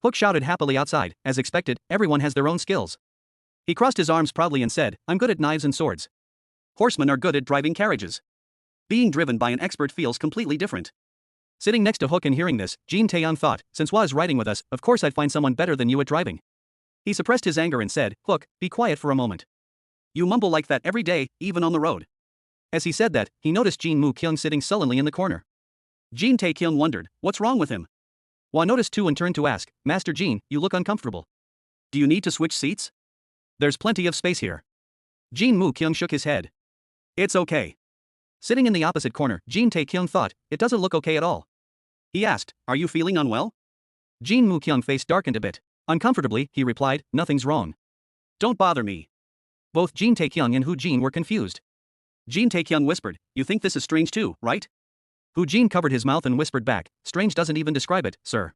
Hook shouted happily outside. As expected, everyone has their own skills. He crossed his arms proudly and said, I'm good at knives and swords. Horsemen are good at driving carriages. Being driven by an expert feels completely different. Sitting next to Hook and hearing this, Jin Taeyong thought, since Hwa is riding with us, of course I'd find someone better than you at driving. He suppressed his anger and said, Hook, be quiet for a moment. You mumble like that every day, even on the road. As he said that, he noticed Jin Moo Kyung sitting sullenly in the corner. Jin Tae-kyung wondered, what's wrong with him? Hwa noticed too and turned to ask, Master Jin, you look uncomfortable. Do you need to switch seats? There's plenty of space here. Jin Moo Kyung shook his head. It's okay. Sitting in the opposite corner, Jin Tae-kyung thought, it doesn't look okay at all. He asked, are you feeling unwell? Jin Moo Kyung face darkened a bit. Uncomfortably, he replied, nothing's wrong. Don't bother me. Both Jin Tae-kyung and Hu Jin were confused. Jin Tae-kyung whispered, you think this is strange too, right? Hu Jin covered his mouth and whispered back, strange doesn't even describe it, sir.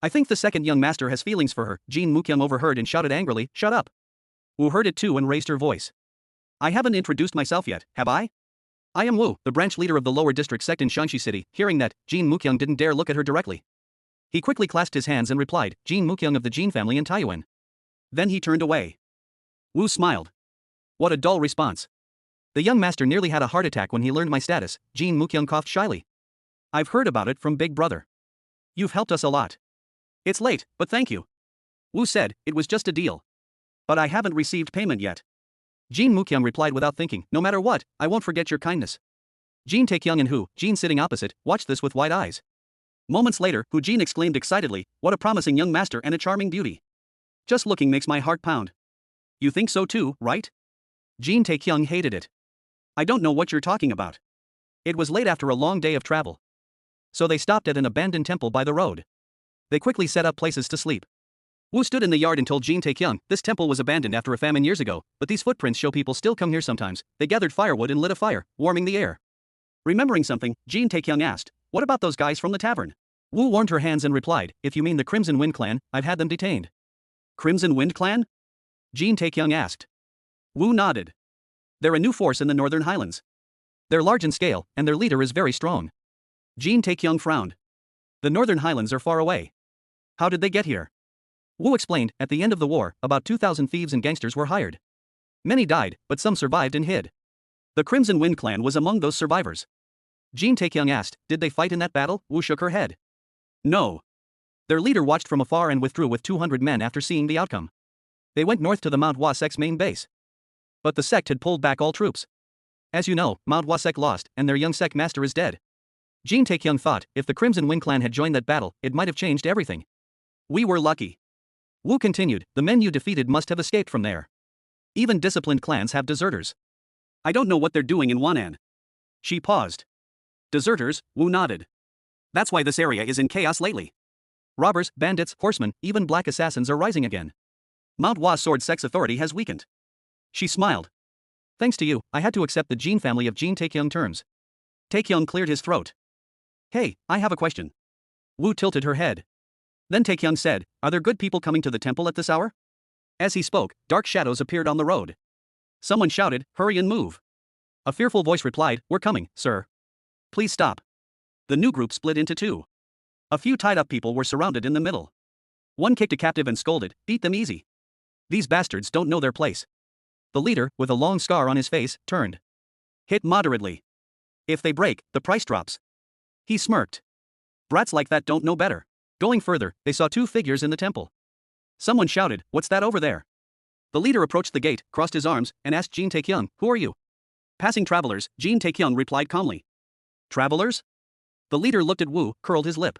I think the second young master has feelings for her. Jin Moo Kyung overheard and shouted angrily, shut up. Wu heard it too and raised her voice. I haven't introduced myself yet, have I? I am Wu, the branch leader of the lower district sect in Shaanxi City. Hearing that, Jin Moo Kyung didn't dare look at her directly. He quickly clasped his hands and replied, Jin Moo Kyung of the Jin family in Taiyuan. Then he turned away. Wu smiled. What a dull response. The young master nearly had a heart attack when he learned my status. Jin Moo Kyung coughed shyly. I've heard about it from Big Brother. You've helped us a lot. It's late, but thank you. Wu said, it was just a deal. But I haven't received payment yet. Jin Moo Kyung replied without thinking, no matter what, I won't forget your kindness. Jin Tae-kyung and Hu Jin sitting opposite, watched this with wide eyes. Moments later, Hu Jin exclaimed excitedly, what a promising young master and a charming beauty. Just looking makes my heart pound. You think so too, right? Jin Tae-kyung hated it. I don't know what you're talking about. It was late after a long day of travel. So they stopped at an abandoned temple by the road. They quickly set up places to sleep. Wu stood in the yard and told Jin Tae-kyung, this temple was abandoned after a famine years ago, but these footprints show people still come here sometimes. They gathered firewood and lit a fire, warming the air. Remembering something, Jin Tae-kyung asked, what about those guys from the tavern? Wu warmed her hands and replied, if you mean the Crimson Wind Clan, I've had them detained. Crimson Wind Clan? Jin Tae-kyung asked. Wu nodded. They're a new force in the Northern Highlands. They're large in scale, and their leader is very strong. Jin Tae-kyung frowned. The Northern Highlands are far away. How did they get here? Wu explained, at the end of the war, about 2,000 thieves and gangsters were hired. Many died, but some survived and hid. The Crimson Wind Clan was among those survivors. Jin Tae-kyung asked, did they fight in that battle? Wu shook her head. No. Their leader watched from afar and withdrew with 200 men after seeing the outcome. They went north to the Mount Hwa sect's main base. But the sect had pulled back all troops. As you know, Mount Hwa sect lost, and their young sect master is dead. Jin Tae-kyung thought, if the Crimson Wind Clan had joined that battle, it might have changed everything. We were lucky. Wu continued, the men you defeated must have escaped from there. Even disciplined clans have deserters. I don't know what they're doing in Wan'an. She paused. Deserters? Wu nodded. That's why this area is in chaos lately. Robbers, bandits, horsemen, even black assassins are rising again. Mount Hwa Sword Sect's authority has weakened. She smiled. Thanks to you, I had to accept the Jin family of Jin Tae-kyung terms. Tae-kyung cleared his throat. Hey, I have a question. Wu tilted her head. Then Tae-kyung said, are there good people coming to the temple at this hour? As he spoke, dark shadows appeared on the road. Someone shouted, hurry and move. A fearful voice replied, we're coming, sir. Please stop. The new group split into two. A few tied-up people were surrounded in the middle. One kicked a captive and scolded, beat them easy. These bastards don't know their place. The leader, with a long scar on his face, turned. Hit moderately. If they break, the price drops. He smirked. Brats like that don't know better. Going further, they saw two figures in the temple. Someone shouted, what's that over there? The leader approached the gate, crossed his arms, and asked Jin Tae-kyung, who are you? Passing travelers, Jin Tae-kyung replied calmly. Travelers? The leader looked at Wu, curled his lip.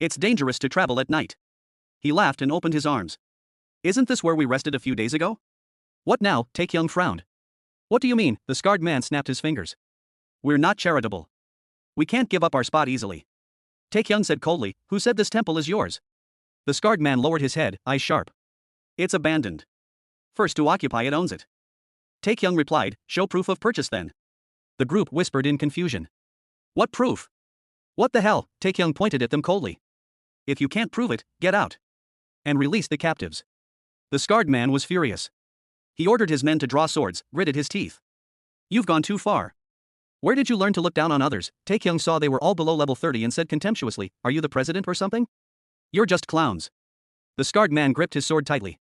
It's dangerous to travel at night. He laughed and opened his arms. Isn't this where we rested a few days ago? What now? Tae-kyung frowned. What do you mean? The scarred man snapped his fingers. We're not charitable. We can't give up our spot easily. Tae-kyung said coldly, who said this temple is yours? The scarred man lowered his head, eyes sharp. It's abandoned. First to occupy it owns it. Tae-kyung replied, show proof of purchase then. The group whispered in confusion. What proof? What the hell? Tae-kyung pointed at them coldly. If you can't prove it, get out. And release the captives. The scarred man was furious. He ordered his men to draw swords, gritted his teeth. You've gone too far. Where did you learn to look down on others? Tae-kyung saw they were all below level 30 and said contemptuously, are you the president or something? You're just clowns. The scarred man gripped his sword tightly.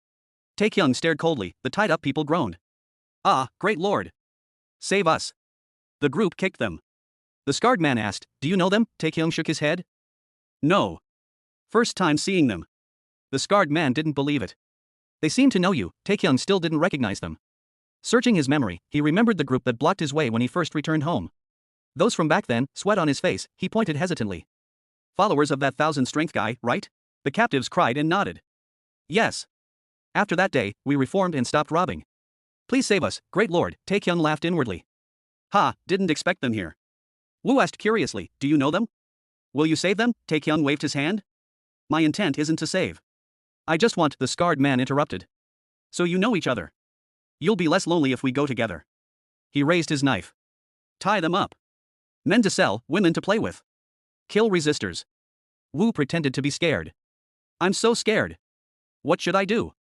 Taekyung stared coldly, the tied-up people groaned. Ah, great lord! Save us! The group kicked them. The scarred man asked, do you know them? Taekyung shook his head. No. First time seeing them. The scarred man didn't believe it. They seemed to know you. Taekyung still didn't recognize them. Searching his memory, he remembered the group that blocked his way when he first returned home. Those from back then, sweat on his face, he pointed hesitantly. Followers of that 1,000-strength guy, right? The captives cried and nodded. Yes. After that day, we reformed and stopped robbing. Please save us, great lord, Taekyung laughed inwardly. Ha, didn't expect them here. Wu asked curiously, do you know them? Will you save them? Taekyung waved his hand. My intent isn't to save. I just want, the scarred man interrupted. So you know each other. You'll be less lonely if we go together. He raised his knife. Tie them up. Men to sell, women to play with. Kill resistors. Wu pretended to be scared. I'm so scared. What should I do?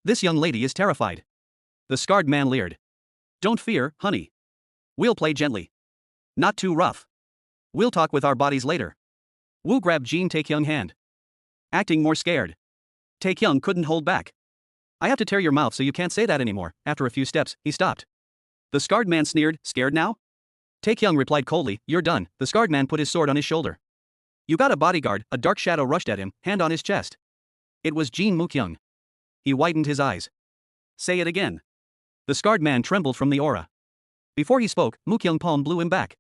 This young lady is terrified. The scarred man leered. Don't fear, honey. We'll play gently. Not too rough. We'll talk with our bodies later. Wu grabbed Jin Taekyung's hand. Acting more scared. Taekyung couldn't hold back. I have to tear your mouth so you can't say that anymore. After a few steps, he stopped. The scarred man sneered, scared now? Taekyung replied coldly, you're done. The scarred man put his sword on his shoulder. You got a bodyguard, a dark shadow rushed at him, hand on his chest. It was Jin Mukyung. He widened his eyes. Say it again. The scarred man trembled from the aura. Before he spoke, Mukyung palm blew him back.